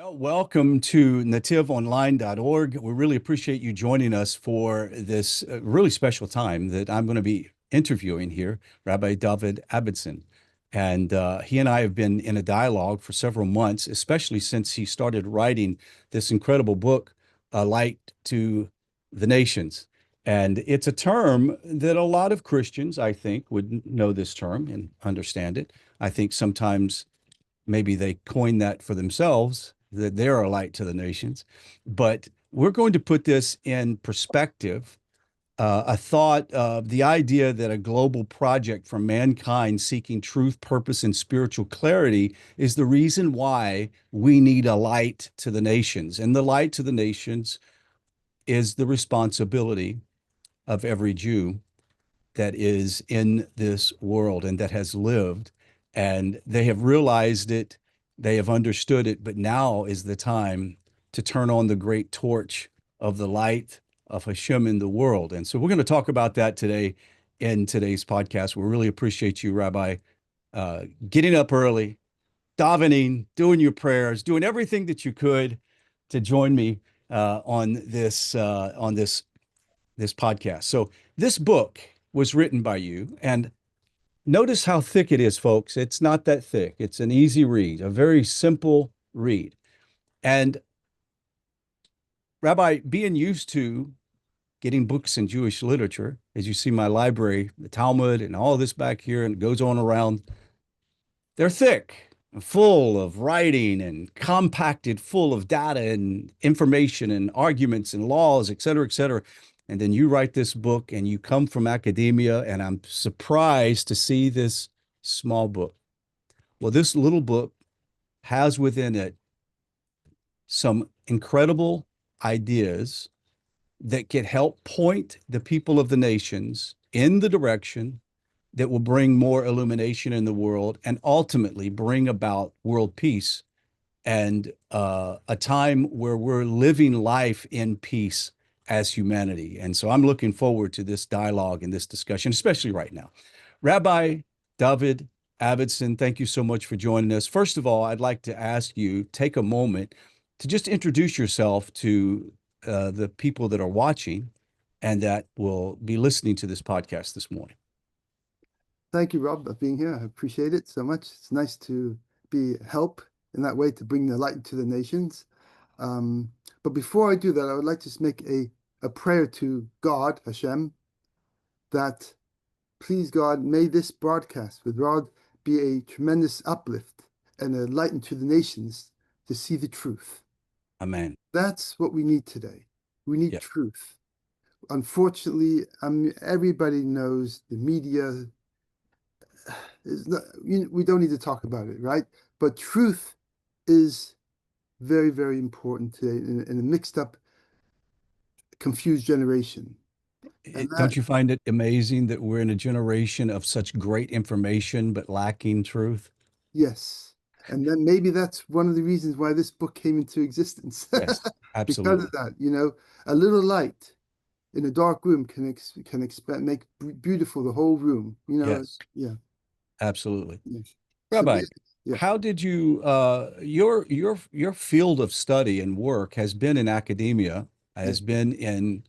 Well, welcome to nativeonline.org. We really appreciate you joining us for this really special time that I'm going to be interviewing here, Rabbi Dovid Abenson. And he and I have been in a dialogue for several months, especially since he started writing this incredible book, A Light to the Nations. And it's a term that a lot of Christians, I think, would know this term and understand it. I think sometimes maybe they coined that for themselves, that they're a light to the nations. But we're going to put this in perspective, a thought of the idea that a global project for mankind seeking truth, purpose, and spiritual clarity is the reason why we need a light to the nations. And the light to the nations is the responsibility of every Jew that is in this world and that has lived. And they have realized it, they have understood it, but now is the time to turn on the great torch of the light of Hashem in the world. And so we're going to talk about that today in today's podcast. We really appreciate you, Rabbi, getting up early, davening, doing your prayers, doing everything that you could to join me on this podcast. So this book was written by you, and notice how thick it is, folks. It's not that thick. It's an easy read, a very simple read. And Rabbi, being used to getting books in Jewish literature, as you see my library, the Talmud and all this back here, and it goes on around, they're thick, full of writing and compacted, full of data and information and arguments and laws, et cetera, et cetera. And then you write this book and you come from academia, and I'm surprised to see this small book. Well, this little book has within it some incredible ideas that can help point the people of the nations in the direction that will bring more illumination in the world and ultimately bring about world peace and a time where we're living life in peace as humanity. And so I'm looking forward to this dialogue and this discussion, especially right now. Rabbi Dovid Abenson, thank you so much for joining us. First of all, I'd like to ask you, take a moment to just introduce yourself to the people that are watching and that will be listening to this podcast this morning. Thank you, Rob, for being here. I appreciate it so much. It's nice to be help in that way to bring the light to the nations. But before I do that, I would like to make a prayer to God, Hashem, that please, God, may this broadcast with Rod be a tremendous uplift and a light to the nations to see the truth. Amen. That's what we need today. We need Yes. truth. Unfortunately, everybody knows the media is not, we don't need to talk about it, right? But truth is very, very important today in a mixed up, confused generation. Don't you find it amazing that we're in a generation of such great information but lacking truth? Yes. And then maybe that's one of the reasons why this book came into existence. Yes, Because absolutely. of that, a little light in a dark room can make beautiful the whole room. Yes, Yeah. absolutely. Yeah. Rabbi, Yeah. how did you your field of study and work has been in academia, has been in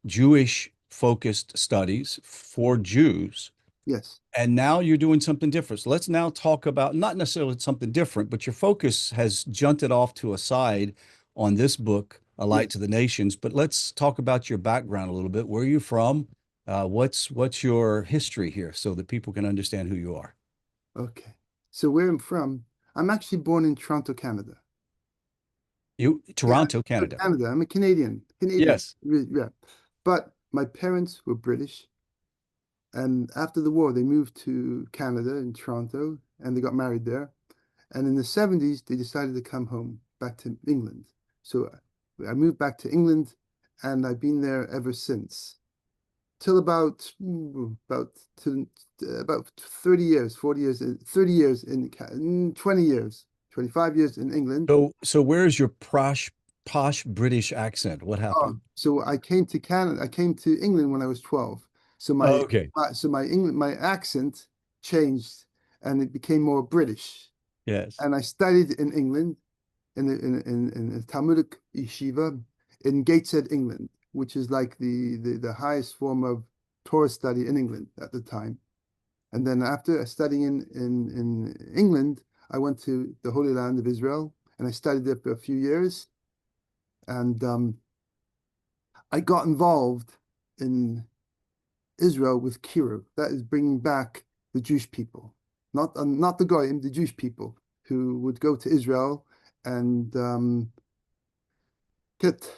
Jewish focused studies for Jews, Yes. and now you're doing something different. So let's now talk about not necessarily something different, but your focus has junted off to a side on this book, A Light to the Nations. But let's talk about your background a little bit. Where are you from? What's your history here so that people can understand who you are? Okay. So where I'm from, I'm actually born in Toronto, Canada. Toronto, Canada. Canada. I'm a Canadian. Yes. Yeah. But my parents were British. And after the war, they moved to Canada in Toronto and they got married there. And in the 70s, they decided to come home back to England. So I moved back to England and I've been there ever since. Till about 30 years, 40 years, 30 years in 20 years, 25 years in England. So where's your posh British accent? What happened? So I came to Canada. I came to England when I was 12. So Okay. my accent changed and it became more British. Yes. And I studied in England in a Talmudic yeshiva in Gateshead, England, which is like the highest form of Torah study in England at the time. And then after studying in England, I went to the Holy Land of Israel and I studied there for a few years. And I got involved in Israel with Kiruv. That is bringing back the Jewish people, not the Goyim, the Jewish people who would go to Israel and get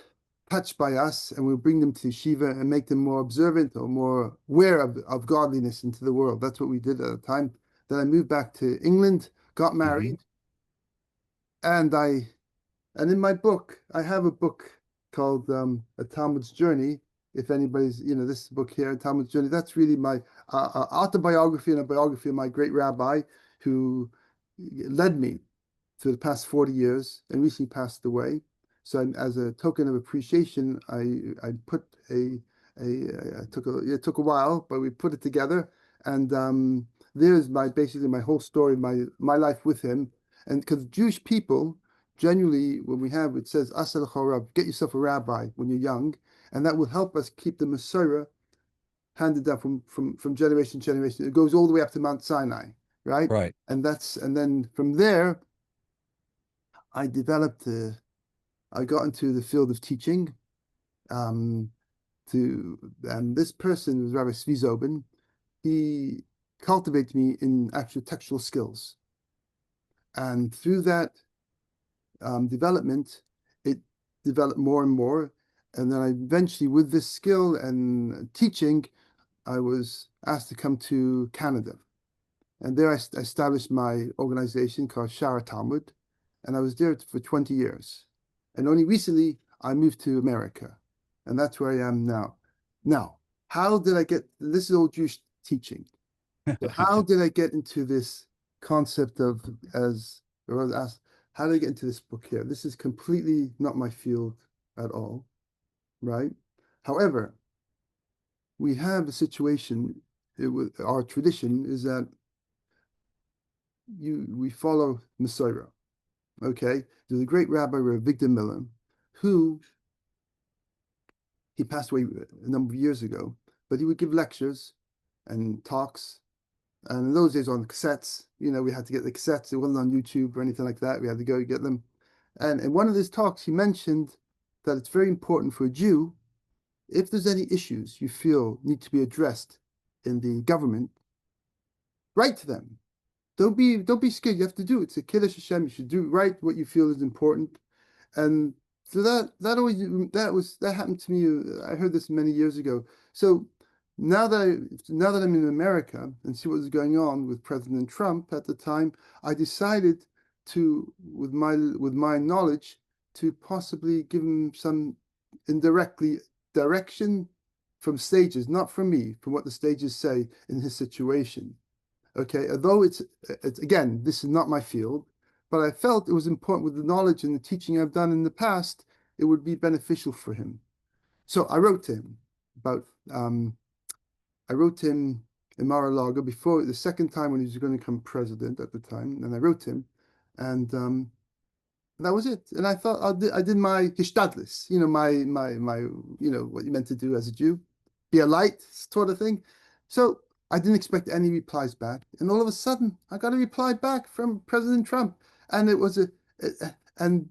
touched by us, and we'll bring them to yeshiva and make them more observant or more aware of godliness into the world. That's what we did at the time. Then I moved back to England, got married, and in my book, I have a book called A Talmud's Journey. If anybody's, this book here, A Talmud's Journey, that's really my autobiography and a biography of my great rabbi who led me for the past 40 years and recently passed away. So as a token of appreciation, I put it took a while, but we put it together. And there's basically my whole story, my life with him. And because Jewish people, generally, when it says, Asal Chorab, get yourself a rabbi when you're young, and that will help us keep the Messiah handed down from generation to generation. It goes all the way up to Mount Sinai, right? Right. And then from there, I got into the field of teaching. And this person was Rabbi Zvi Zobin. He cultivated me in actual textual skills. And through that development, it developed more and more. And then I eventually, with this skill and teaching, I was asked to come to Canada. And there I established my organization called Shara Talmud. And I was there for 20 years. And only recently, I moved to America. And that's where I am now. Now, how did I this is all Jewish teaching. So how did I get into this concept of, how did I get into this book here? This is completely not my field at all, right? However, we have a situation, our tradition is that we follow Messiah, okay? There's a great rabbi, Victor Miller, who, he passed away a number of years ago, but he would give lectures and talks. And in those days on cassettes, we had to get the cassettes. It wasn't on YouTube or anything like that. We had to go get them. And in one of his talks, he mentioned that it's very important for a Jew, if there's any issues you feel need to be addressed in the government, write to them. Don't be scared. You have to do it. It's a Kiddush Hashem. You should write what you feel is important. And so that happened to me. I heard this many years ago. So now that I'm in America and see what was going on with President Trump at the time, I decided to, with my knowledge, to possibly give him some indirectly direction from stages, not from me, from what the stages say in his situation. Okay, although it's again, this is not my field, but I felt it was important with the knowledge and the teaching I've done in the past, it would be beneficial for him. So I wrote to him in Mar-a-Lago before the second time when he was going to become president at the time, and I wrote him, and that was it. And I thought I did my hishtadlis, my what you meant to do as a Jew, be a light sort of thing. So I didn't expect any replies back, and all of a sudden I got a reply back from President Trump, and it was and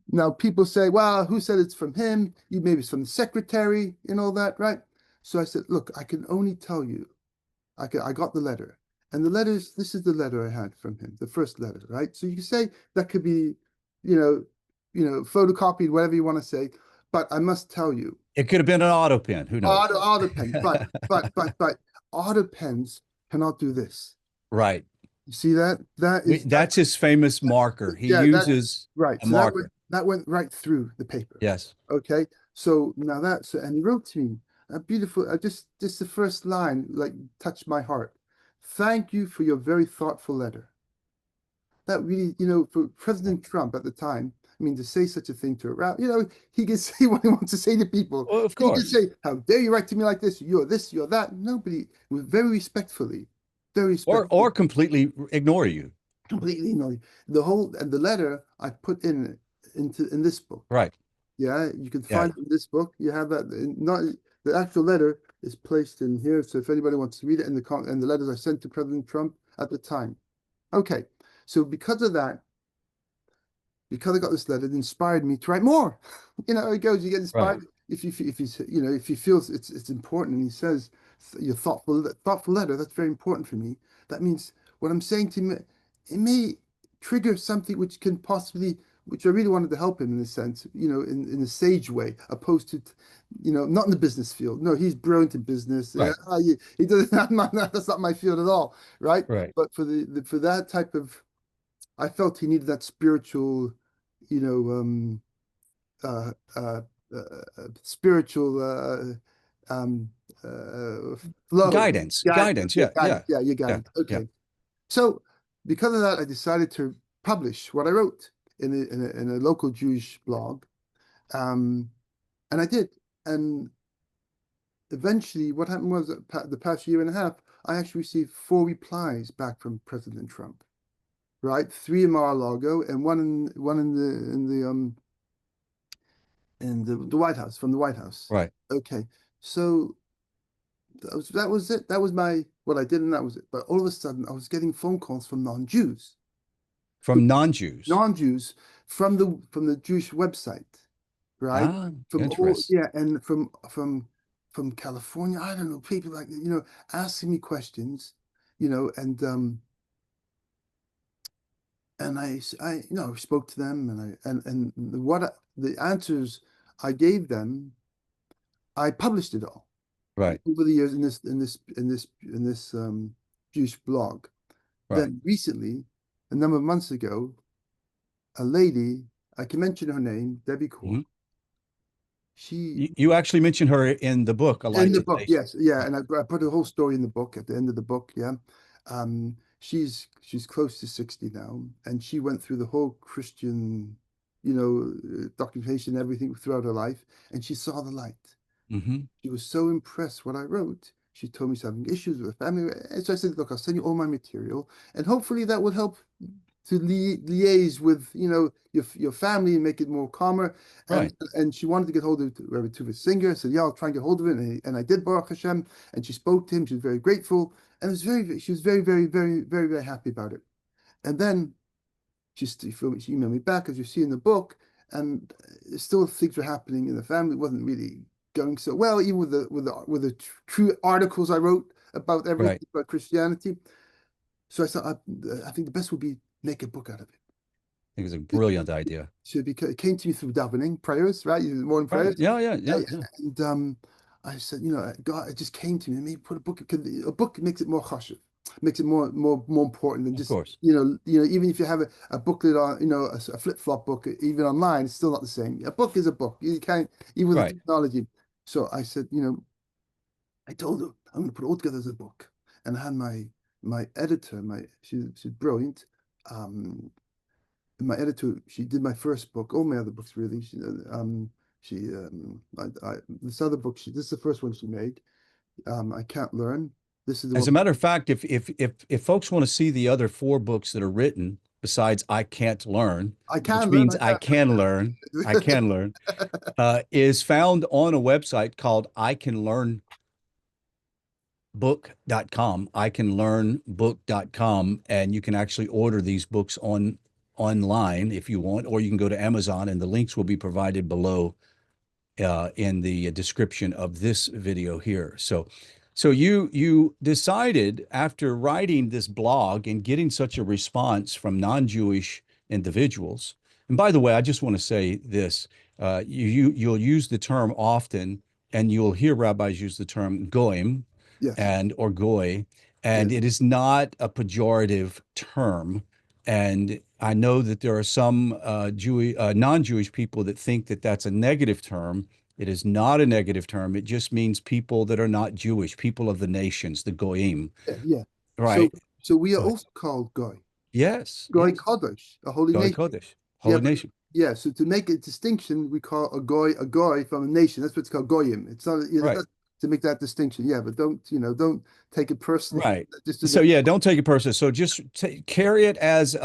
now people say, well, who said it's from him? Maybe it's from the secretary and all that, right? So I said, look, I can only tell you, I got the letter, and this is the letter I had from him, the first letter, right? So you can say that could be, photocopied, whatever you want to say, but I must tell you, it could have been an auto pen. Who knows? Auto pen, but auto pens cannot do this. Right. You see that? That's his famous marker. He uses right. a marker. That went right through the paper. Yes. Okay. So now and he wrote to me a beautiful, just the first line, like touched my heart. Thank you for your very thoughtful letter. That really, for President Trump at the time, I mean, to say such a thing to a rabbi, he can say what he wants to say to people. Well, of course. He can say, how dare you write to me like this? You're this, you're that. Nobody, very respectfully, very respectfully. Or completely ignore you. completely, the whole, and the letter I put in this book. Right. Yeah, you can Yeah. find it in this book. You have that. Not the actual letter is placed in here. So if anybody wants to read it, and the letters I sent to President Trump at the time. Okay, so because of that, because I got this letter, it inspired me to write more. It goes. You get Right. inspired if you feel it's important. And he says your thoughtful letter. That's very important for me. That means what I'm saying to him, it may trigger something which can possibly, which I really wanted to help him in a sense, in a sage way, opposed to, not in the business field. No, he's brilliant in business. Right. He doesn't. That's not my field at all, right? Right. But for that type of, I felt he needed that spiritual, you know, uh, uh, spiritual um, flow. Guidance. Yeah, Yeah. Yeah. guidance. Yeah, you Yeah. guidance. Yeah. Okay. So because of that, I decided to publish what I wrote in a local Jewish blog, um, and I did. And eventually, what happened was the past year and a half, I actually received 4 replies back from President Trump. Right, 3 in Mar-a-Lago and one in the White House, from the White House. Right. Okay, so that was it. That was what I did, and that was it. But all of a sudden, I was getting phone calls from non-Jews, From non-Jews. non-Jews from the Jewish website, right? Ah, From all, interesting. yeah, and from California. I don't know, people like asking me questions, and I spoke to them, and the answers I gave them, I published it all Right. over the years in this Jewish blog. Right. Then recently, a number of months ago, a lady, I can mention her name, Debbie Core. Mhm. She You actually mentioned her in the book, A In Light the to the book, Nation. yes, yeah, and I put a whole story in the book at the end of the book, yeah. She's close to 60 now, and she went through the whole Christian, documentation, everything throughout her life, and she saw the light. Hmm. She was so impressed what I wrote. She told me she's having issues with her family, and so I said, "Look, I'll send you all my material, and hopefully that will help to liaise with your family and make it more calmer." And Right. and she wanted to get hold of Rabbi Dovid Singer. I said, "Yeah, I'll try and get hold of it." And I did, Baruch Hashem. And she spoke to him. She was very grateful, and she was very, very, very, very, very happy about it. And then she emailed me back, as you see in the book, and still things were happening in the family. It wasn't really going so well, even with the true articles I wrote about everything Right. about Christianity. So I thought, I think the best would be make a book out of it. It was a brilliant idea. So it came to me through davening, prayers, right? Morning Right. prayers. Yeah. Yeah. Yeah, Yeah. yeah. Yeah. And I said, God, it just came to me. Maybe put a book makes it more chashuv, makes it more important than Of just, course. even if you have a booklet on, a flip-flop book, even online, it's still not the same. A book is a book. You can't, even with the Right. technology. So I said, I told her I'm going to put it all together as a book. And I had my editor, she's brilliant. My editor, she did my first book, all my other books really. This other book, this is the first one she made. I Can't Learn. This is the As one a matter of fact, if folks want to see the other 4 books that are written besides I Can't Learn, I which Can Learn. means I can learn, is found on a website called icanlearnbook.com, icanlearnbook.com, and you can actually order these books online if you want, or you can go to Amazon, and the links will be provided below in the description of this video here. So you decided, after writing this blog and getting such a response from non-Jewish individuals. And by the way, I just want to say this: you'll use the term often, and you'll hear rabbis use the term goyim Yes, and or goy, and yes, it is not a pejorative term. And I know that there are some non-Jewish people that think that that's a negative term. It is not a negative term. It just means people that are not Jewish, people of the nations, the goyim, yeah, yeah. So right? so we are Go ahead. also called Goy. Yes, Goy yes. Kodesh, a holy Goy nation. Kodesh, Yeah, holy nation. yeah. So to make a distinction, we call a goy from a nation. That's what it's called, goyim. It's not, Right. to make that distinction. Yeah, but don't take it personally. Right. Just So yeah, don't take it personally. So just carry it as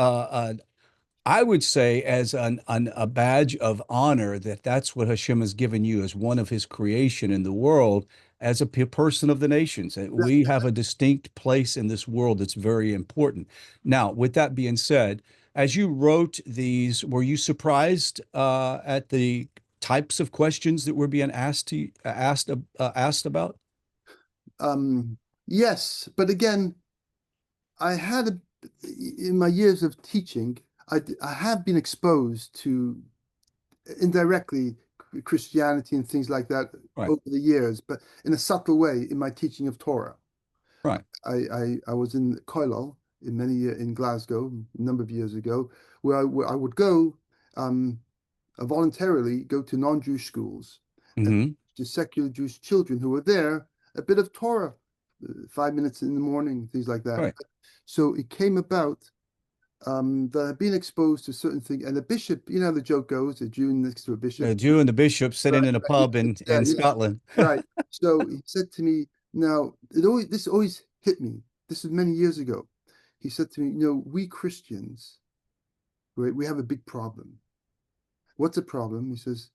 I would say as a badge of honor that that's what Hashem has given you as one of his creation in the world as a person of the nations. We have a distinct place in this world that's very important. Now, with that being said, as you wrote these, were you surprised at the types of questions that were being asked about? yes, but again, I had in my years of teaching, I have been exposed to indirectly Christianity and things like that Right, over the years, but in a subtle way in my teaching of Torah. right. I was in Koilel in in Glasgow a number of years ago, where I would go um, voluntarily go to non-Jewish schools and Hmm. to secular Jewish children who were there a bit of Torah, 5 minutes in the morning, things like that. Right. So it came about that I've been exposed to certain things, and the bishop, you know, how the joke goes, a Jew next to a bishop. A Jew and the bishop sitting Right, in a right. pub Yeah, in yeah, Scotland. right. So he said to me, now this always hit me. This was many years ago. He said to me, we Christians, right, we have a big problem. What's the problem? He says,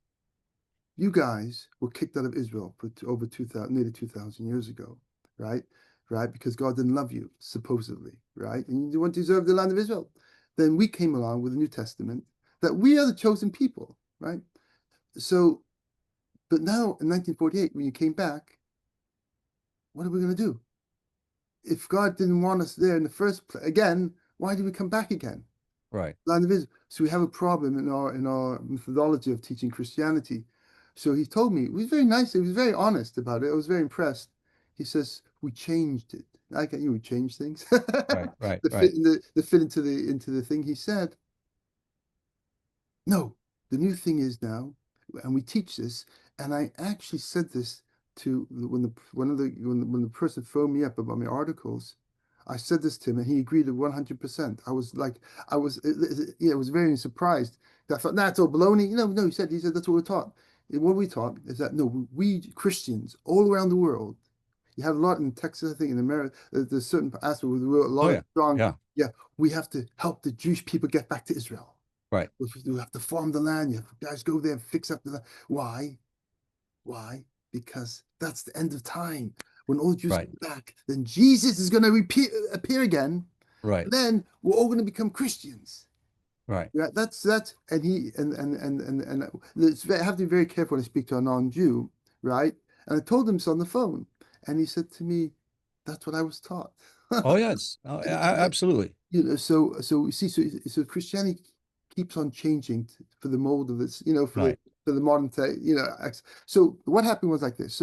you guys were kicked out of Israel for over 2,000, nearly 2,000 years ago, right? Right? Because God didn't love you, supposedly, right? And you want to deserve the land of Israel. Then we came along with the New Testament that we are the chosen people, right? So, but now in 1948, when you came back, what are we going to do? If God didn't want us there in the first place, again, why did we come back again? Right. Land of Israel. So we have a problem in our methodology of teaching Christianity. So he told me, it was very nice, he was very honest about it. I was very impressed. He says, we changed it. I can we change things. Right. Right. The fit Right. in the fit into the thing he said. No, the new thing is now, and we teach this, and I actually said this to when the person phoned me up about my articles. I said this to him, and he agreed 100%. I was like, I was very surprised. I thought, nah, it's all baloney. No, he said that's what we're taught. What we taught is that no, we Christians all around the world. You have a lot in Texas, I think, in America. There's certain aspects where there were a Oh lot of yeah. strong. Yeah. Yeah, we have to help the Jewish people get back to Israel. Right. You have to farm the land. You guys go there and fix up the land. Why? Why? Because that's the end of time. When all Jews Right. come back, then Jesus is going to appear again. Right. And then we're all going to become Christians. Right. Yeah, and he and I have to be very careful when I speak to a non-Jew, right? And I told him so on the phone, and he said to me, "That's what I was taught." Oh yes. Oh, absolutely. So you see, so Christianity keeps on changing for the mold of this, Right. for the modern day, So what happened was like this.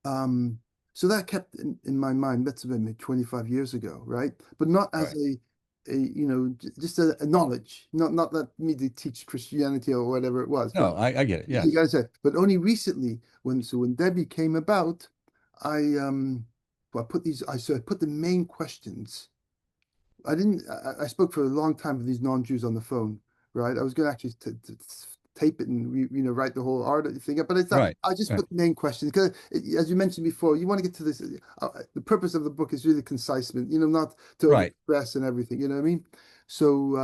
Um, so that kept in my mind. That's been maybe 25 years ago, right? But not as Right. just a knowledge, not that me to teach Christianity or whatever it was, but No, I get it. you Yes. guys said. But only recently, when Debbie came about, I well, I put the main questions. I didn't. I spoke for a long time with these non-Jews on the phone, right? I was going to actually tape it and write the whole art thing up, but it's not. Right. I just Right. put the main questions because, as you mentioned before, you want to get to this. The purpose of the book is really concise, not to Right. overstress and everything. You know what I mean? So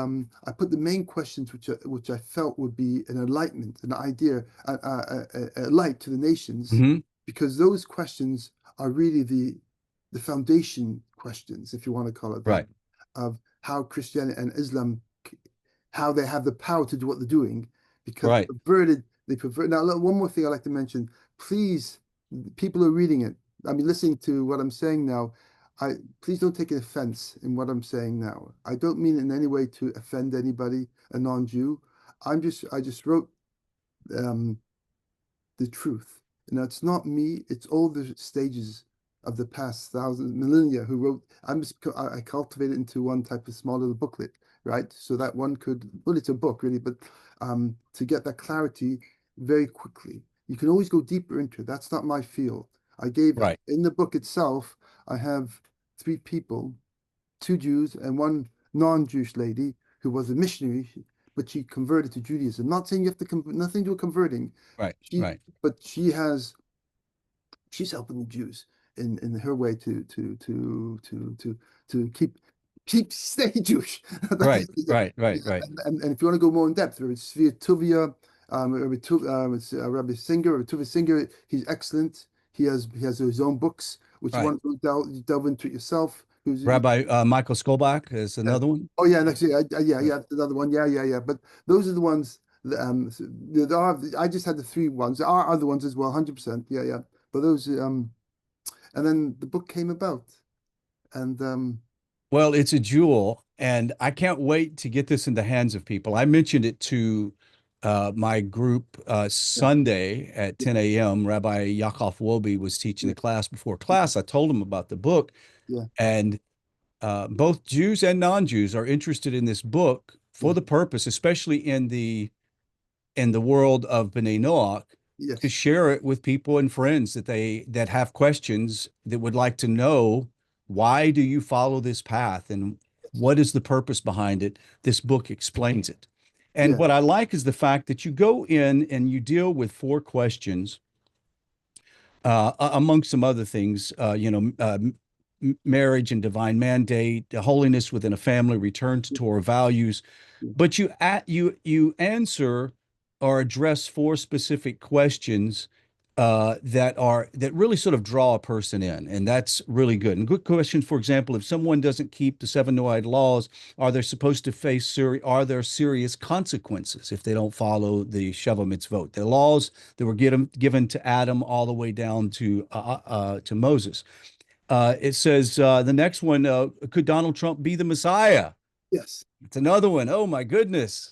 I put the main questions which I felt would be an enlightenment, an idea, a light to the nations, Hmm. because those questions are really the foundation questions, if you want to call it that, Right. of how Christianity and Islam, how they have the power to do what they're doing, because Right. they pervert. Now, look, one more thing I'd like to mention, please, people who are reading it, I mean, listening to what I'm saying now, please don't take offense in what I'm saying now. I don't mean in any way to offend anybody, a non-Jew. I just wrote um, the truth. Now, it's not me, it's all the stages of the past thousand millennia who wrote. I cultivated it into one type of small little booklet, right? So that one could, well, it's a book really, but to get that clarity very quickly. You can always go deeper into it. That's not my field. I gave Right. in the book itself, I have three people, two Jews and one non-Jewish lady who was a missionary, but she converted to Judaism. Not saying you have to nothing to do with converting. Right, She, right, but she's helping the Jews in her way to keep staying Jewish. right, right, right, right, And if you want to go more in depth, it's Tuvia, Rabbi Singer, Rabbi Tuvia Singer. He's excellent. He has his own books, which you right. want to delve into it yourself. Rabbi Michael Skolbach is Yeah. another one. Oh yeah, next year, yeah, Right. yeah, another one, yeah. But those are the ones. There are. I just had the three ones. There are other ones as well, 100%. Yeah. But those, and then the book came about, and Well, it's a jewel, and I can't wait to get this in the hands of people. I mentioned it to my group yeah, Sunday at yeah, 10 a.m. Rabbi Yaakov Wolbe was teaching yeah, the class. Before class, I told him about the book, yeah, and both Jews and non-Jews are interested in this book for yeah, the purpose, especially in the world of B'nai Noach, to yes, share it with people and friends that have questions that would like to know, why do you follow this path and what is the purpose behind it? This book explains it. And yeah, what I like is the fact that you go in and you deal with four questions, among some other things, marriage and divine mandate, holiness within a family, return to yeah, Torah values, yeah, but you answer or address four specific questions that really sort of draw a person in, and that's really good. And good questions, for example, if someone doesn't keep the seven Noahide laws, are they supposed to face are there serious consequences if they don't follow the Sheva Mitzvot, the laws that were given to Adam all the way down to Moses? It says the next one, could Donald Trump be the Messiah? yes. It's another one. Oh my goodness.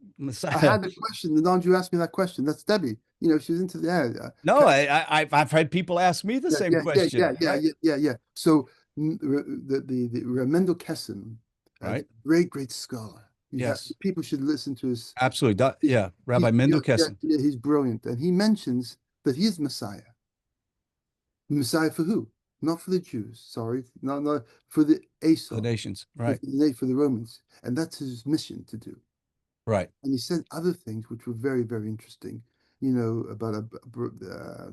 I Messiah. had a question. The non-Jew asked me that question. That's Debbie. She was into the area. No, I've had people ask me the Yeah, same yeah, yeah, yeah, question, yeah, right? yeah, yeah, yeah. So the Remendel Kessin, Right. great scholar. Yes, People should listen to his. absolutely. Yeah, He's Rabbi Mendel yeah, Kessin. yeah, he's brilliant, and he mentions that he is Messiah. Messiah for who? Not for the Jews. Sorry, no, for the The Esau, nations. for Right, for the Romans, and that's his mission to do. right. And he said other things which were very, very interesting. About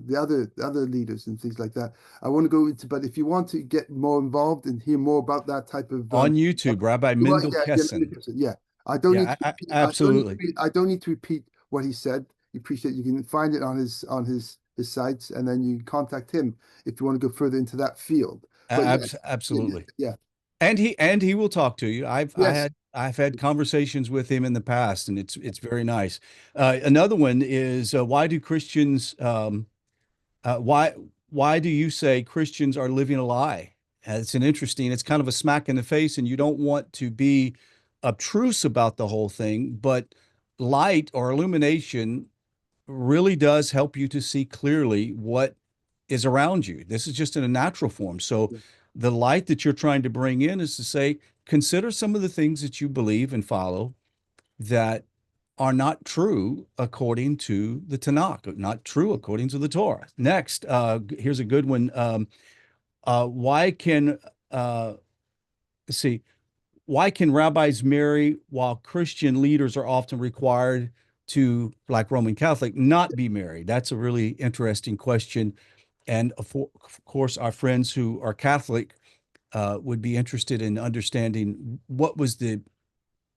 the other leaders and things like that. I want to go into, but if you want to get more involved and hear more about that type of, On YouTube, Rabbi Mendel yeah, Kessin. yeah. I don't need Yeah, to repeat, absolutely. I don't need to repeat what he said. You appreciate you can find it on his sites, and then you can contact him if you want to go further into that field. But yeah, yeah, Absolutely. yeah, And he will talk to you. yes, I've had conversations with him in the past, and it's very nice. Another one is why do Christians uh, why why do you say Christians are living a lie? It's an interesting. It's kind of a smack in the face, and you don't want to be obtruse about the whole thing, but light or illumination really does help you to see clearly what is around you. This is just in a natural form. So yeah, the light that you're trying to bring in is to say, consider some of the things that you believe and follow that are not true according to the Tanakh, not true according to the Torah. Next, here's a good one. Why can let's see? Why can rabbis marry while Christian leaders are often required to, like Roman Catholic, not be married? That's a really interesting question. And of course, our friends who are Catholic would be interested in understanding what was the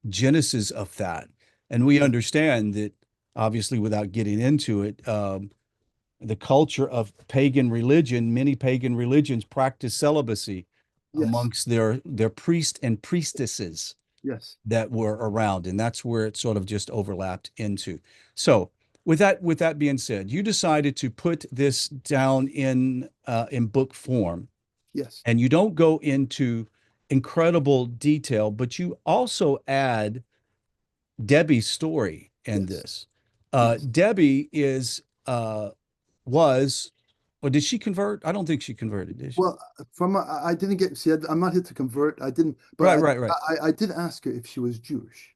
genesis of that. And we yeah, understand that, obviously, without getting into it, the culture of pagan religion, many pagan religions practice celibacy yes, amongst their priests and priestesses yes, that were around, and that's where it sort of just overlapped into. So, with that being said, you decided to put this down in book form, yes, and you don't go into incredible detail, but you also add Debbie's story in yes, this. yes. Debbie was, or did she convert? I don't think she converted, did she? Well, I didn't get see. I'm not here to convert. I didn't, but Right, right, right. I did ask her if she was Jewish.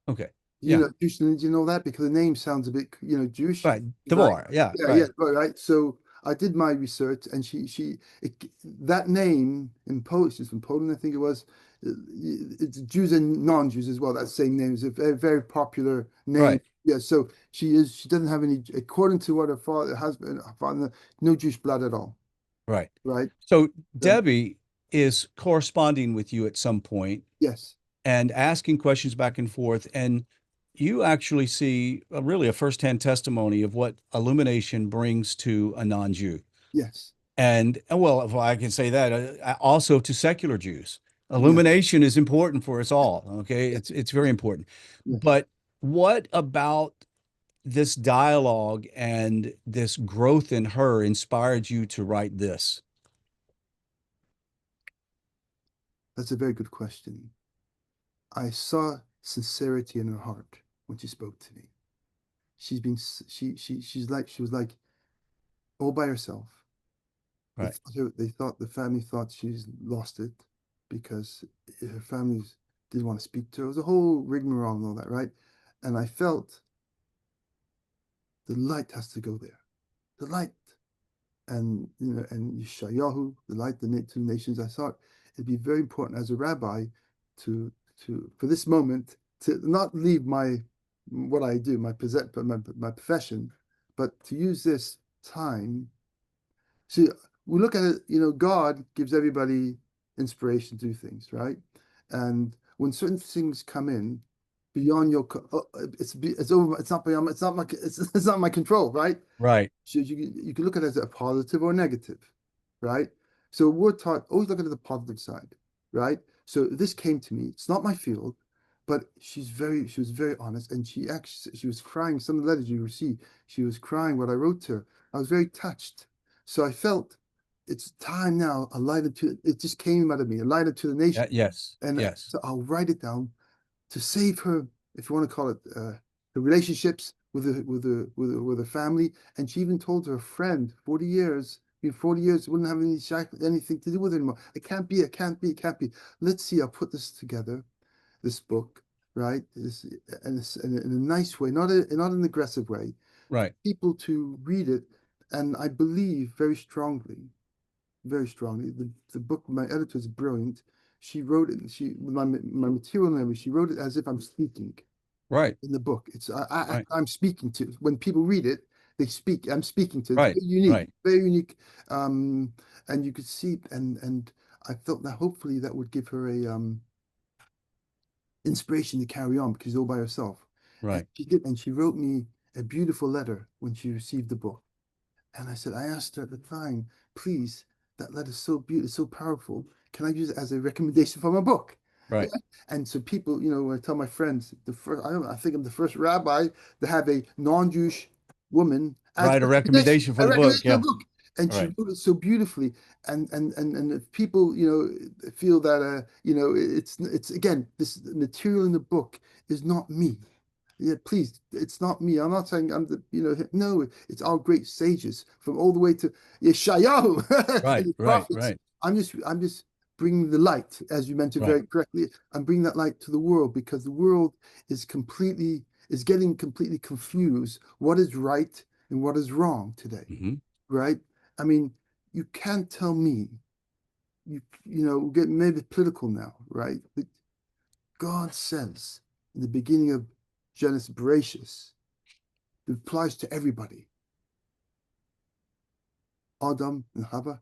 Okay. Yeah. Jewish. Did you know that because the name sounds a bit, Jewish, Right. right? Devar. Yeah. Yeah, Right. right. So I did my research, and that name in Polish, she's from Poland, I think it was. it's Jews and non-Jews as well. That same name is a very, very popular name. Right. Yeah, so she doesn't have any, according to what her father husband, her father, no Jewish blood at all, Right. right? So Um, Debbie is corresponding with you at some point yes, and asking questions back and forth. And you actually see really a firsthand testimony of what illumination brings to a non-Jew. yes, And well, if I can say that, also to secular Jews. yes, Illumination is important for us all. Okay, yes, it's very important. yes. But what about this dialogue and this growth in her inspired you to write this? That's a very good question. I saw sincerity in her heart when she spoke to me. She's been, she was like all by herself. Right. The family thought she's lost it because her family didn't want to speak to her. It was a whole rigmarole and all that, right? And I felt the light has to go there. The light. And and Yeshayahu, the light, the two nations. I thought it'd be very important as a rabbi to for this moment to not leave my what I do, my profession, but to use this time. See, we look at it, God gives everybody inspiration to do things, right? And when certain things come in beyond it's over. It's not beyond. It's not my. It's not my control, right? Right. So you can look at it as a positive or negative, right? So we're taught always look at the positive side, right? So this came to me. It's not my field, but she was very honest, and she was crying. Some of the letters you received, she was crying what I wrote to her. I was very touched. So I felt it's time now. A light unto it just came out of me, a light unto the nation, Yes. and Yes. so I'll write it down to save her, if you want to call it, the relationships with the family. And she even told her friend, 40 years, in 40 years, wouldn't have anything to do with it anymore. It can't be, it can't be, it can't be. Let's see, I'll put this together, this book, right? In a nice way, not an aggressive way, Right. people to read it. And I believe very strongly. The book, my editor is brilliant. She wrote it, my material memory, she wrote it as if I'm speaking Right. in the book. Right. I'm speaking to, when people read it, they speak, I'm speaking to. It's Right. very unique, Right. very unique. And you could see, and I felt that hopefully that would give her a inspiration to carry on because she's all by herself. And Right. she did, and she wrote me a beautiful letter when she received the book. And I asked her at the time, please, that letter's so beautiful, so powerful. Can I use it as a recommendation for my book? Yeah. Right. And so people, I tell my friends, I think I'm the first rabbi to have a non-Jewish woman as Right. A recommendation for a the book. recommendation of Yeah. a book. And she Right. wrote it so beautifully. And if people, feel that, it's again, this material in the book is not me. Yeah, please, it's not me. I'm not saying I'm no, it's our great sages from all the way to Yeshayahu and Right. the Right. prophets. Right. I'm just bringing the light, as you mentioned Right. very correctly. I'm bringing that light to the world because the world is getting completely confused. What is right and what is wrong today, Hmm. right? I mean, you can't tell me, we're getting maybe political now, right? But God says in the beginning of Genesis, Bereshis, it applies to everybody. Adam and Hava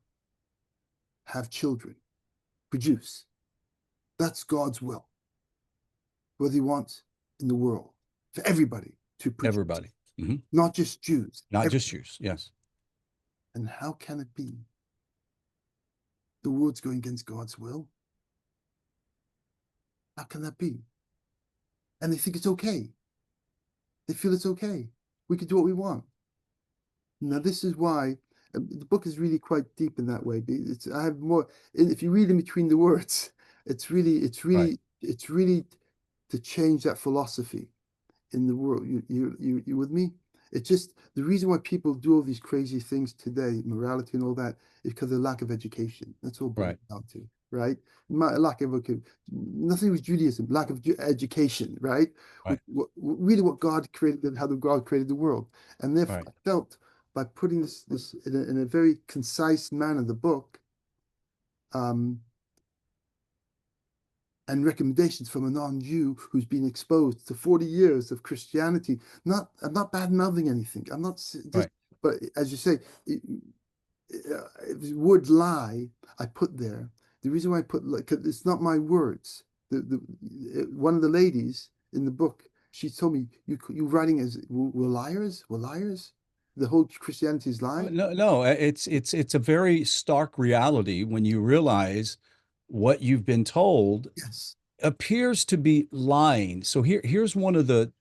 have children, produce. That's God's will. What he wants in the world for everybody to produce, Everybody. Hmm. not just Jews. Not just Jews. Yes. And how can it be the world's going against God's will? How can that be? And they think it's okay. They feel it's okay. We can do what we want. Now, this is why the book is really quite deep in that way. I have more, if you read in between the words, Right. it's really to change that philosophy in the world. You with me? It's just the reason why people do all these crazy things today, morality and all that, is because of lack of education. That's all boiled Right. down to, right? Lack of nothing with Judaism, lack of education, right? Right. Really what God created, how the God created the world. And therefore, Right. I felt by putting this in a very concise manner, the book, um, and recommendations from a non-Jew who's been exposed to 40 years of Christianity. I'm not bad-mouthing anything. I'm not just, Right. but as you say, the word lie I put there. The reason why I put like it's not my words. One of the ladies in the book, she told me you writing as we're liars, we're liars. The whole Christianity is lie. No, no, it's a very stark reality when you realize what you've been told Yes, appears to be lying. So here's one of the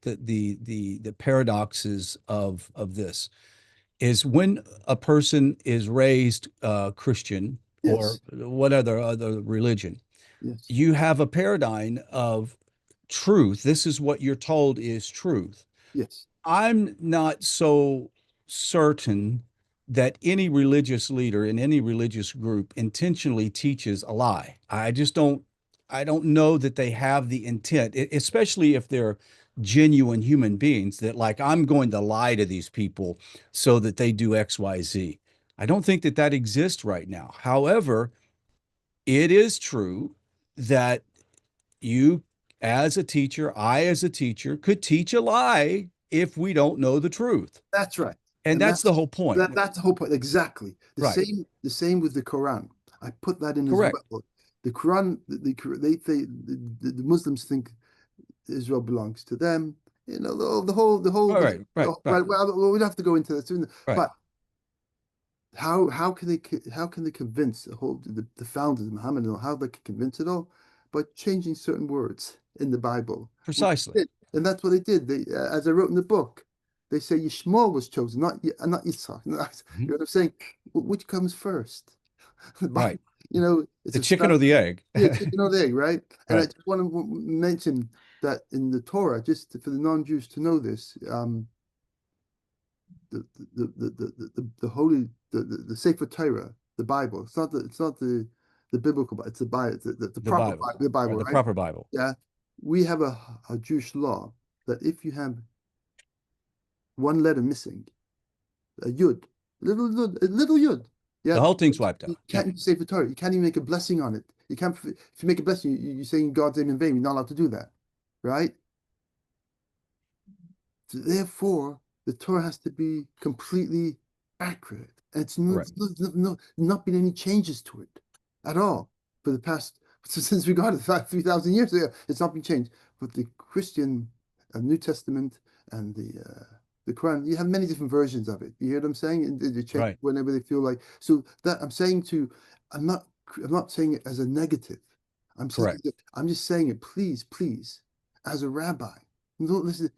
paradoxes of this is when a person is raised Christian or yes, what other religion, yes, you have a paradigm of truth. This is what you're told is truth. yes. I'm not so certain that any religious leader in any religious group intentionally teaches a lie. I don't know that they have the intent, especially if they're genuine human beings that like I'm going to lie to these people so that they do XYZ. I don't think that that exists right now. However, it is true that you as a teacher, I as a teacher could teach a lie if we don't know the truth. That's right. And And that's the whole point. that's the whole point. Exactly. Right. The same with the Quran. I put that in as Correct. well. The Quran, the Muslims think Israel belongs to them. You know, All right. Right. Right. right. Well, we don't have to go into that soon. Right. But how can they convince the founders, Muhammad, and how they can convince it all by changing certain words in the Bible, which Precisely. they did. And that's what they did. As I wrote in the book, they say Yishmael was chosen, not Yitzhak. You know Mhm. what I'm saying? Which comes first? The Bible, Right. it's The a chicken start. or the egg. Yeah, chicken or the egg, right? And I Right. just want to mention that in the Torah, just for the non-Jews to know this, the holy the Sefer Torah, the Bible. It's not the biblical, it's the Bible, the The proper Bible. Bible, the Right. Bible, The right? proper Bible. Yeah, we have a Jewish law that if you have one letter missing, a yud, a little yud, The yeah, whole thing's wiped you out. Yeah. can't use Sefer Torah. You can't even make a blessing on it. You can't if you make a blessing, you're saying God's name in vain. You're not allowed to do that, right? So therefore, the Torah has to be completely accurate. And Correct. not been any changes to it at all for the past, since we got it 3,000 years ago. It's not been changed. But the Christian New Testament and the Quran, you have many different versions of it. You hear what I'm saying? And they change Right. whenever they feel like. So that I'm saying I'm not, I'm not saying it as a negative. Correct. I'm just saying it, please, as a rabbi. Don't listen.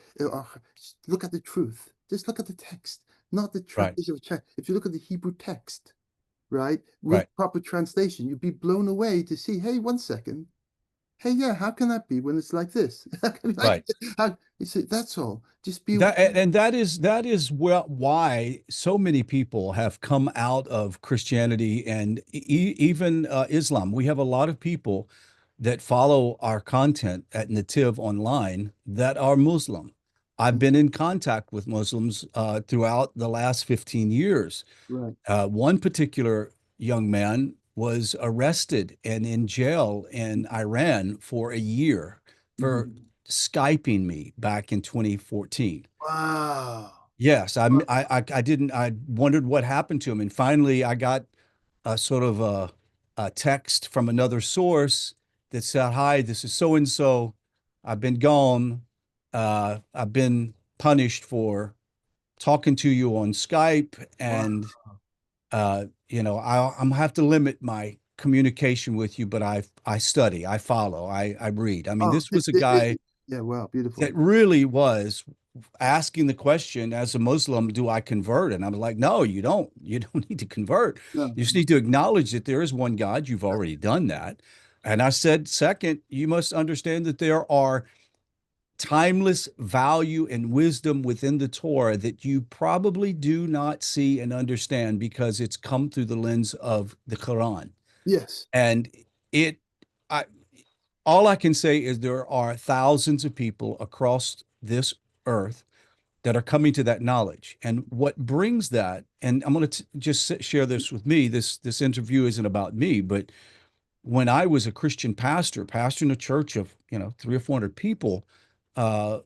Look at the truth. Just look at the text, not the Right. translation of Czech. If you look at the Hebrew text, right, with Right. proper translation, you'd be blown away to see, hey, one second. Hey, yeah, how can that be when it's like this? Right. You see, that's all. Just be That and that is why so many people have come out of Christianity and even Islam. We have a lot of people that follow our content at NETIV online that are Muslim. I've been in contact with Muslims throughout the last 15 years. right. One particular young man was arrested and in jail in Iran for a year for Mhm. Skyping me back in 2014. Wow. Yes, Wow. I didn't, I wondered what happened to him. And finally, I got a sort of a text from another source that said, "Hi, this is so and so. I've been gone. I've been punished for talking to you on Skype, Wow. and I'm have to limit my communication with you, but I study, I follow, I read. I mean, Oh, this was a guy yeah, wow, that beautiful. really was asking the question as a Muslim, do I convert? And I'm like, no, you don't. You don't need to convert. No, You just need to acknowledge that there is one God. You've already done that. And I said, second, you must understand that there are timeless value and wisdom within the Torah that you probably do not see and understand because it's come through the lens of the Quran. yes, And it, I, all I can say is there are thousands of people across this earth that are coming to that knowledge. And what brings that, and I'm going to just share this with me. This interview isn't about me, but when I was a Christian pastor, pastoring a church of, 300 or 400 people, uh,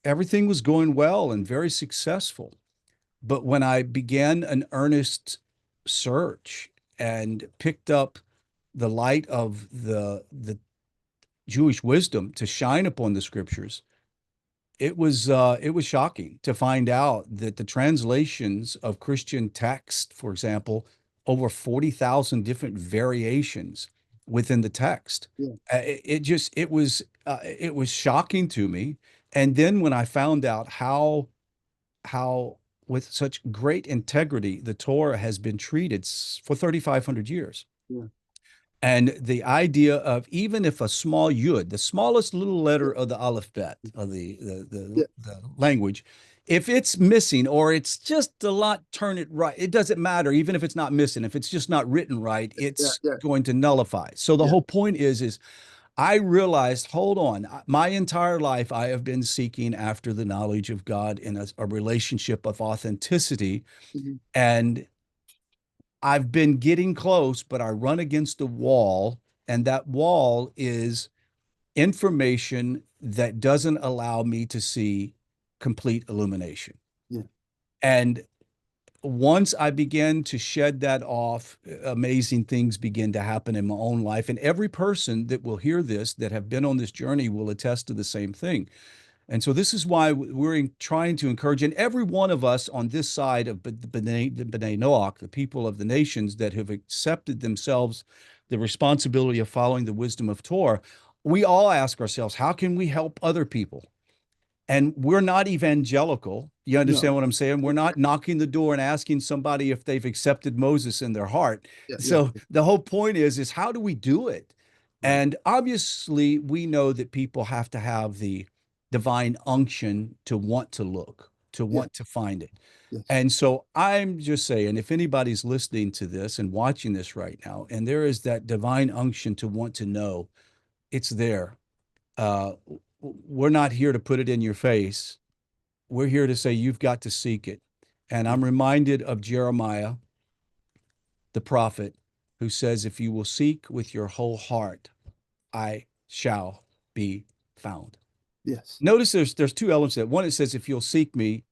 everything was going well and very successful. But when I began an earnest search and picked up the light of the Jewish wisdom to shine upon the scriptures, it was shocking to find out that the translations of Christian text, for example, over 40,000 different variations within the text. Yeah. It was shocking to me. And then when I found out how with such great integrity the Torah has been treated for 3,500 years. Yeah. And the idea of even if a small yud, the smallest little letter of the alphabet of Yeah. the language, if it's missing or it's just a lot, turn it right. It doesn't matter, even if it's not missing. If it's just not written right, Yeah. it's Yeah. going to nullify. So the Yeah. whole point is I realized, hold on, my entire life I have been seeking after the knowledge of God in a relationship of authenticity. Mhm. And I've been getting close, but I run against a wall, and that wall is information that doesn't allow me to see complete illumination. Yeah. And once I began to shed that off, amazing things begin to happen in my own life. And every person that will hear this, that have been on this journey, will attest to the same thing. And so this is why we're trying to encourage, and every one of us on this side of the B'nai Noach, the people of the nations that have accepted themselves the responsibility of following the wisdom of Torah, we all ask ourselves, how can we help other people? And we're not evangelical. You No. understand what I'm saying? We're not knocking the door and asking somebody if they've accepted Moses in their heart. Yeah. Yeah. So the whole point is how do we do it? Right. And obviously, we know that people have to have the divine unction to want to look, to Yeah. want to find it. Yes. And so I'm just saying, if anybody's listening to this and watching this right now, and there is that divine unction to want to know, it's there. Uh, we're not here to put it in your face. We're here to say you've got to seek it. And Yeah. I'm reminded of Jeremiah, the prophet, who says, if you will seek with your whole heart, I shall be found. Yes. Notice there's two elements to that. One, it says, if you'll seek me,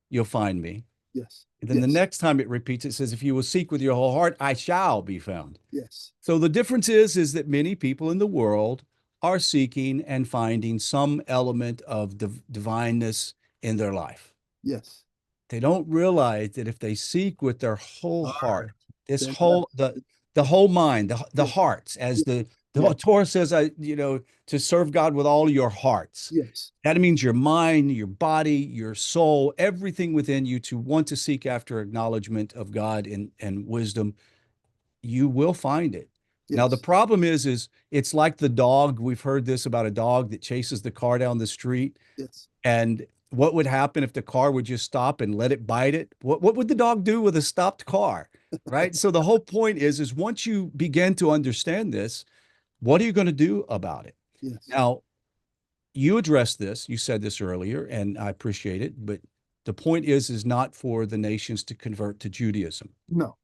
you'll find me. Yes. And then the Yes. next time it repeats, it says, if you will seek with your whole heart, I shall be found. Yes. So the difference is that many people in the world are seeking and finding some element of divineness in their life. Yes. They don't realize that if they seek with their whole All heart, right. this Then that's whole the whole mind, the yes. hearts, as Yes. the Yes. Torah says, to serve God with all your hearts. Yes. That means your mind, your body, your soul, everything within you to want to seek after acknowledgement of God and wisdom. You will find it. Now, the Yes. problem is it's like the dog. We've heard this about a dog that chases the car down the street. Yes. And what would happen if the car would just stop and let it bite it? What would the dog do with a stopped car? Right. So the whole point is once you begin to understand this, what are you going to do about it? Yes. Now, you addressed this, you said this earlier, and I appreciate it, but the point is not for the nations to convert to Judaism. No.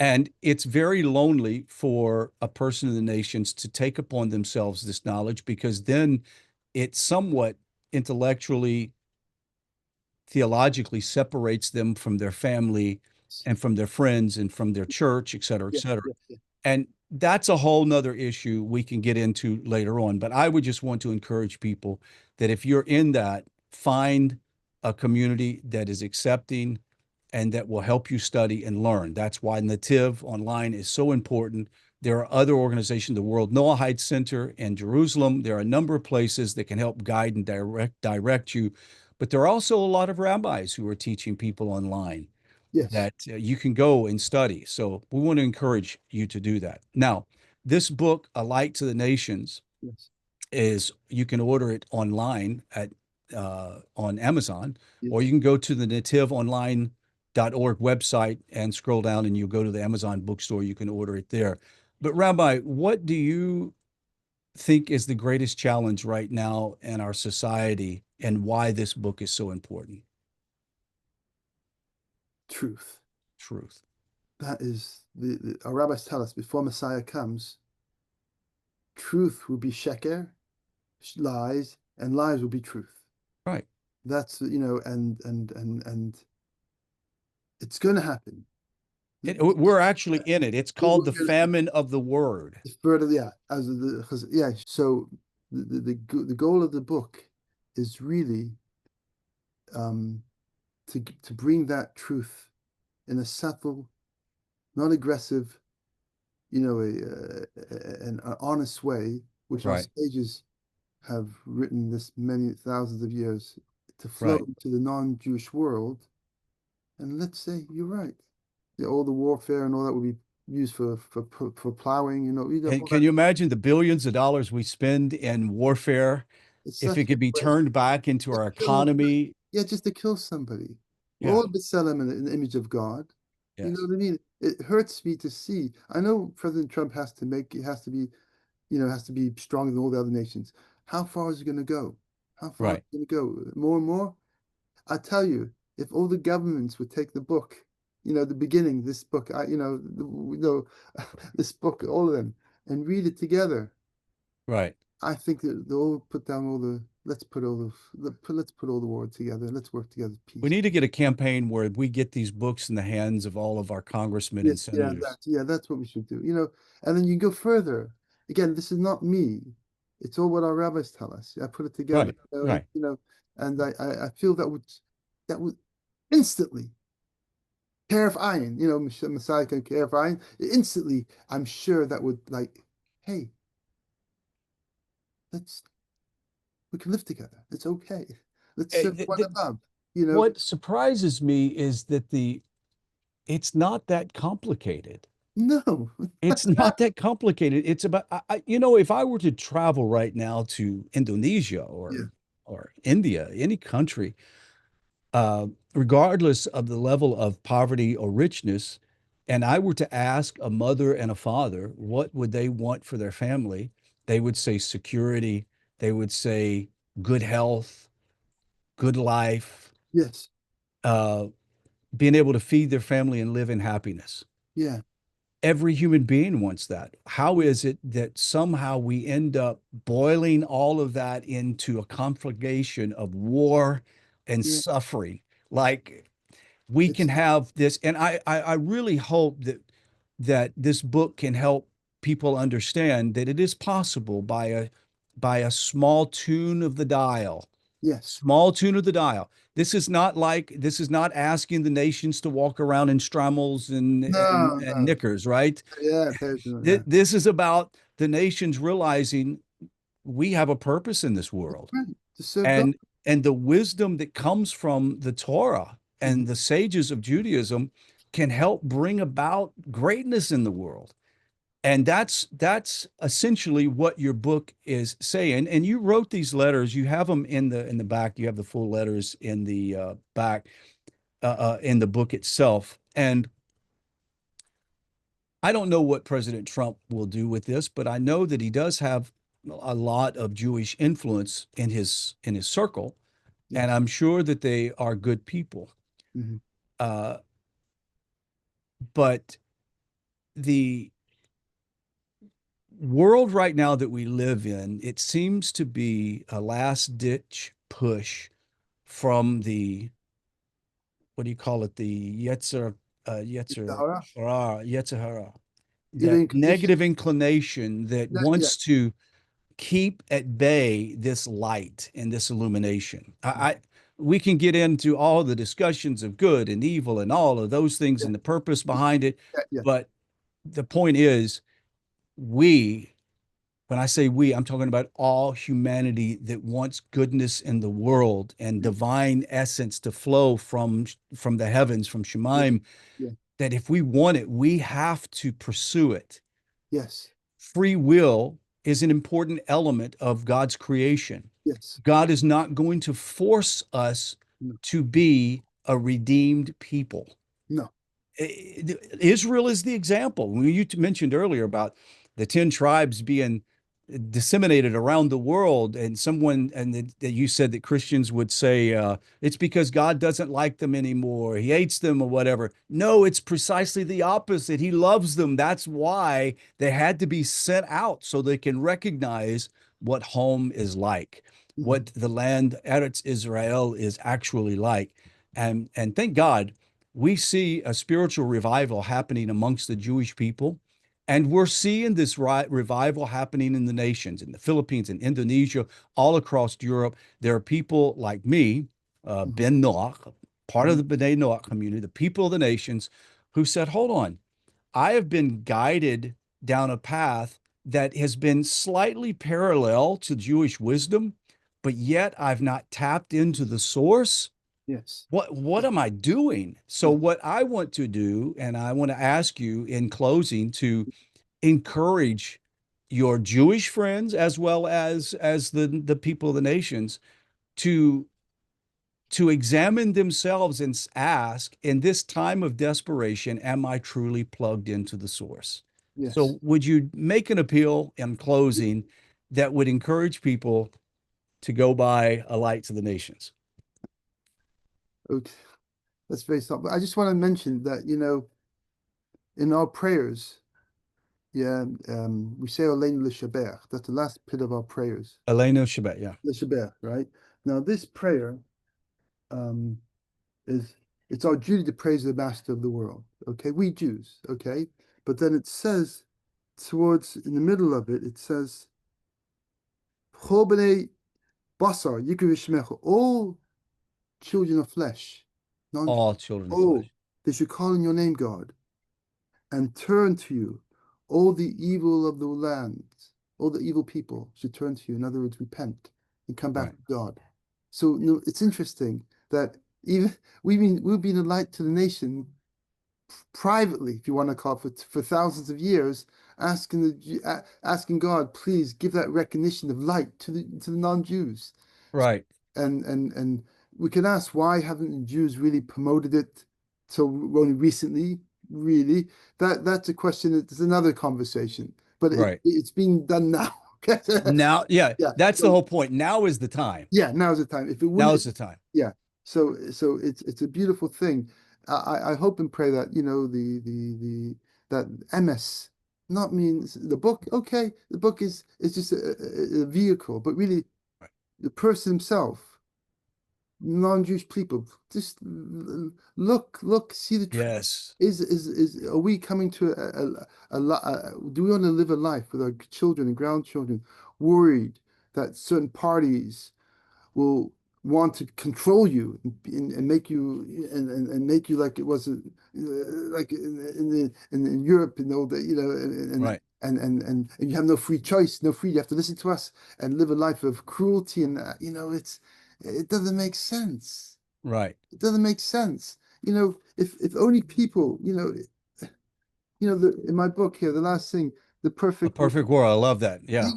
And it's very lonely for a person in the nations to take upon themselves this knowledge, because then it somewhat intellectually, theologically separates them from their family and from their friends and from their church, et cetera, et Yeah. cetera. Yeah. Yeah. And that's a whole nother issue we can get into later on. But I would just want to encourage people that if you're in that, find a community that is accepting and that will help you study and learn. That's why NETIV online is so important. There are other organizations, the World Noahide Center in Jerusalem. There are a number of places that can help guide and direct you. But there are also a lot of rabbis who are teaching people online Yes. that you can go and study. So we want to encourage you to do that. Now, this book, A Light to the Nations, Yes. is you can order it online at on Amazon, or you Yes. can go to the nativonline.org website and scroll down and you go to the Amazon bookstore. You can order it there. But Rabbi, what do you think is the greatest challenge right now in our society and why this book is so important? Truth. Truth. That is our rabbis tell us before Messiah comes, truth will be sheker, lies, and lies will be truth. Right. That's, and it's going to happen. We're actually in it. It's called the famine of the word. Further, yeah, yeah. So the goal of the book is really um, to bring that truth in a subtle, non-aggressive, an honest way, which our Right. sages have written this many thousands of years to flow Right. to the non-Jewish world. And let's say you're right. All the warfare and all that will be used for plowing. Can, All can that. you imagine the billions of dollars we spend in warfare It's if such it a could be waste. turned back into Just our kill, economy? yeah, just to kill somebody. We're Yeah. all beside them in the image of God. You know Yes. what I mean? It hurts me to see. I know President Trump has to be, has to be stronger than all the other nations. How far is it going to go? How far is Right. it going to go? More and more? I tell you, if all the governments would take the book, the beginning, this book, this book, all of them, and read it together, Right. I think that they'll all put down all the, let's put all the war together. Let's work together We peace. need to get a campaign where we get these books in the hands of all of our congressmen and Yes, senators. that's what we should do. And then you can go further. Again, this is not me. It's all what our rabbis tell us. I put it together, Right. Right. and I feel that would instantly care of iron, Messiah can care of iron. Instantly, I'm sure that would like, hey, let's we can live together. It's okay. Let's Eh, serve th- one th- another. What surprises me is that it's not that complicated. No. It's not that complicated. It's about, if I were to travel right now to Indonesia Yeah. or India, any country, regardless of the level of poverty or richness, and I were to ask a mother and a father what would they want for their family, they would say security, they would say good health, good life, Yes. uh, being able to feed their family and live in happiness. Yeah. Every human being wants that. How is it that somehow we end up boiling all of that into a conflagration of war and Yeah. suffering? Like we can It's have this, and I really hope that this book can help people understand that it is possible by a small tune of the dial. yes. Small tune of the dial. This is not asking the nations to walk around in strummels No, and no. knickers, right? Yeah, yeah. This is about the nations realizing we have a purpose in this world, Right. To serve God. and the wisdom that comes from the Torah Mhm. and the sages of Judaism can help bring about greatness in the world. And that's essentially what your book is saying. And you wrote these letters. You have them in the back. You have the full letters in the back in the book itself. And I don't know what President Trump will do with this, but I know that he does have a lot of Jewish influence in his circle, and Yes. I'm sure that they are good people. Mhm. Uh, but the world right now that we live in, it seems to be a last ditch push from the what do you call it? The Tahara. Yetzer hara, Evil that inclination. negative inclination that Yeah, yeah. wants to keep at bay this light and this illumination. We can get into all the discussions of good and evil and all of those things Yeah. and the purpose behind it, Yeah. Yeah. but the point is, we, when I say we, I'm talking about all humanity that wants goodness in the world and Yeah. divine essence to flow from the heavens, from Yeah. Shemaim, Yeah. that if we want it, we have to pursue it. Yes. Free will is an important element of God's creation. Yes. God is not going to force us No. to be a redeemed people. No. Israel is the example. You mentioned earlier about the 10 tribes being disseminated around the world, and someone and that you said that Christians would say it's because God doesn't like them anymore, he hates them or whatever. No, it's precisely the opposite. He loves them. That's why they had to be sent out so they can recognize what home is like, Mhm. what the land Eretz Israel is actually like. And thank God we see a spiritual revival happening amongst the Jewish people. And we're seeing this revival happening in the nations, in the Philippines, in Indonesia, all across Europe. There are people like me, Mhm. Ben Noah, part of Mhm. the B'nai Noah community, the people of the nations, who said, hold on, I have been guided down a path that has been slightly parallel to Jewish wisdom, but yet I've not tapped into the source. Yes. What am I doing? So Yeah. what I want to do, and I want to ask you in closing to encourage your Jewish friends as well as the people of the nations to examine themselves and ask, in this time of desperation, am I truly plugged into the source? Yes. So would you make an appeal in closing that would encourage people to go by a light to the nations? Okay. That's very simple. I just want to mention that, in our prayers, yeah, we say Aleinu L'Shaber. That's the last bit of our prayers. Elena Shabbat, yeah. L'Shaber, right? Now, this prayer um, is it's our duty to praise the Master of the world. Okay, we Jews. Okay, but then it says towards in the middle of it, it says, "Chol b'nei basar yikra v'shmecha," all children of flesh, non, All children of oh, flesh. they should call in your name, God, and turn to you. All the evil of the land, all the evil people should turn to you. In other words, repent and come back Right. to God. So it's interesting that even we've been a light to the nation privately, if you want to call it, for thousands of years, asking God, please give that recognition of light to the non-Jews. Right. And we can ask, why haven't the Jews really promoted it till only recently? Really, that's a question. That's another conversation. But Right. it's being done now. Now, yeah, Yeah. that's the So whole point. Now is the time. yeah, now's the time. If it Now wouldn't, is the time. yeah. So it's a beautiful thing. I hope and pray that the that MS not means the book. Okay, the book is just a vehicle, but really Right. the person himself, non-Jewish people, just look, see the truth. Yes. Is are we coming to do we want to live a life with our children and grandchildren worried that certain parties will want to control you and make you and make you like it was like in Europe in the old day, Right. and you have no free choice, no free. You have to listen to us and live a life of cruelty, and it doesn't make sense. Right. It doesn't make sense. If only people, in my book here, the last thing, the A perfect perfect world. I love that. Yeah.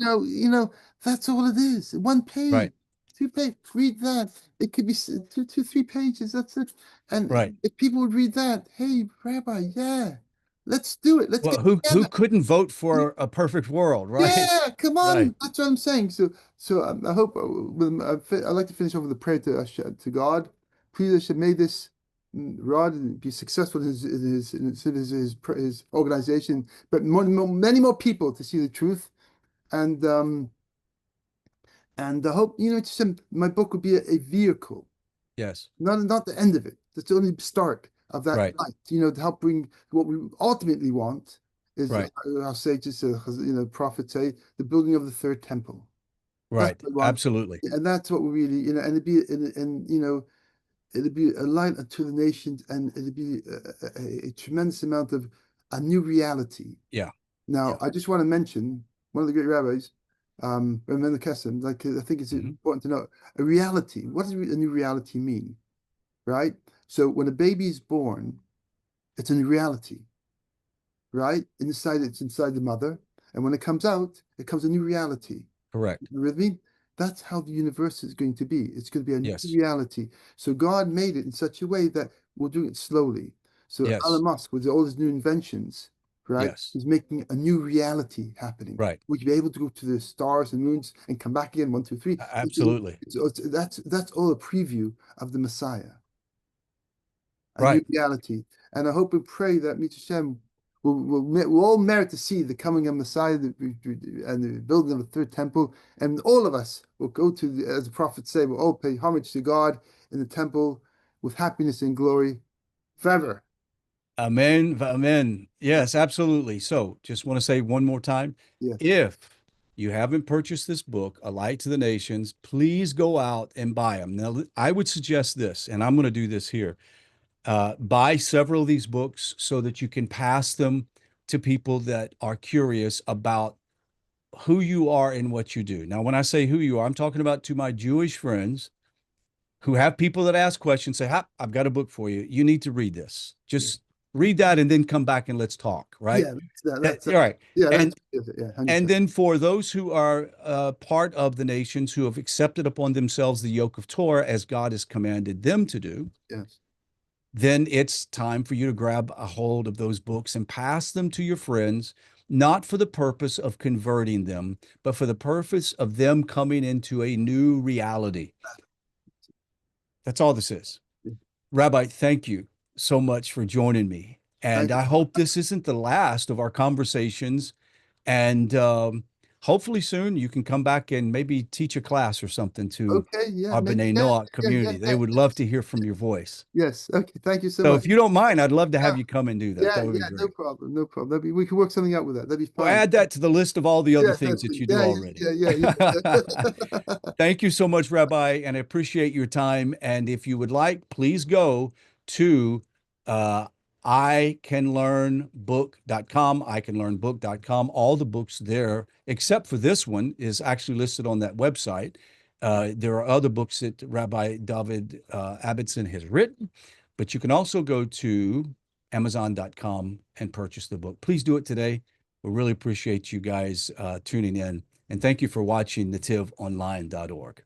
that's all it is. One page, Right. 2 pages. Read that. It could be two, 3 pages. That's it. Right. And if people would read that, hey, Rabbi, yeah, let's do it. Let's Well, get who together. couldn't vote for a perfect world, right? Yeah, come Right. on. That's what I'm saying. So I hope I'd like to finish off with a prayer to God. Please, Hashem, may this rod be successful in his organization, but many more people to see the truth. And I hope my book would be a vehicle, Yes. not the end of it. That's the only start of that Right. light. To help bring what we ultimately want is, Right. I'll say, just prophets say, the building of the third temple. That's Right. what we want, Absolutely. and that's what we really, and it'd be a light unto the nations, and it'd be a tremendous amount of a new reality. Yeah. Now, Yeah. I just want to mention one of the great rabbis, Rabbi Kesem. Like, I think it's Hmm. important to know a reality. What does a new reality mean, right? So when a baby is born, it's a new reality, right? It's inside the mother, and when it comes out, it comes a new reality. Correct. You with me? That's how the universe is going to be. It's going to be a new Yes. reality. So God made it in such a way that we're doing it slowly. So Elon Yes. Musk, with all his new inventions, right? Yes. He's making a new reality happening. Right. Would you be able to go to the stars and moons and come back again, 1, 2, 3? Absolutely. That's all a preview of the Messiah, a new Right. reality. And I hope and pray that Mitzvah we'll all merit to see the coming of Messiah and the building of the third temple. And all of us will go to, as the prophets say, we'll all pay homage to God in the temple with happiness and glory forever. Amen. Amen. Yes, absolutely. So just want to say one more time, Yes. if you haven't purchased this book, A Light to the Nations, please go out and buy them. Now, I would suggest this, and I'm going to do this here. Buy several of these books so that you can pass them to people that are curious about who you are and what you do. Now, when I say who you are, I'm talking about to my Jewish friends who have people that ask questions, say, "Ha, I've got a book for you. You need to read this. Yeah. Just read that and then come back and let's talk." Right? Yeah, that's All right. yeah, And that's yeah, and 100%. then for those who are part of the nations who have accepted upon themselves the yoke of Torah as God has commanded them to do, Yes. then it's time for you to grab a hold of those books and pass them to your friends, not for the purpose of converting them, but for the purpose of them coming into a new reality. That's all this is. Yeah. Rabbi, thank you so much for joining me. And Thank I you. hope this isn't the last of our conversations. And hopefully soon you can come back and maybe teach a class or something to Okay, yeah, our maybe, B'nai yeah, Noach yeah, yeah, community. They yeah, would love yes, to hear from your voice. yes. Okay, thank you so So much. if you don't mind, I'd love to Yeah, have you come and do that. yeah, That would be yeah, no great. problem, no problem. We can work something out with that. That'd be Well, fine. add that to the list of all the other Yeah, things that you do yeah, already. yeah, yeah, yeah. Thank you so much, Rabbi, and I appreciate your time. And if you would like, please go to icanlearnbook.com, icanlearnbook.com. All the books there, except for this one, is actually listed on that website. There are other books that Rabbi Dovid Abenson has written, but you can also go to Amazon.com and purchase the book. Please do it today. We really appreciate you guys tuning in. And thank you for watching netiveonline.org.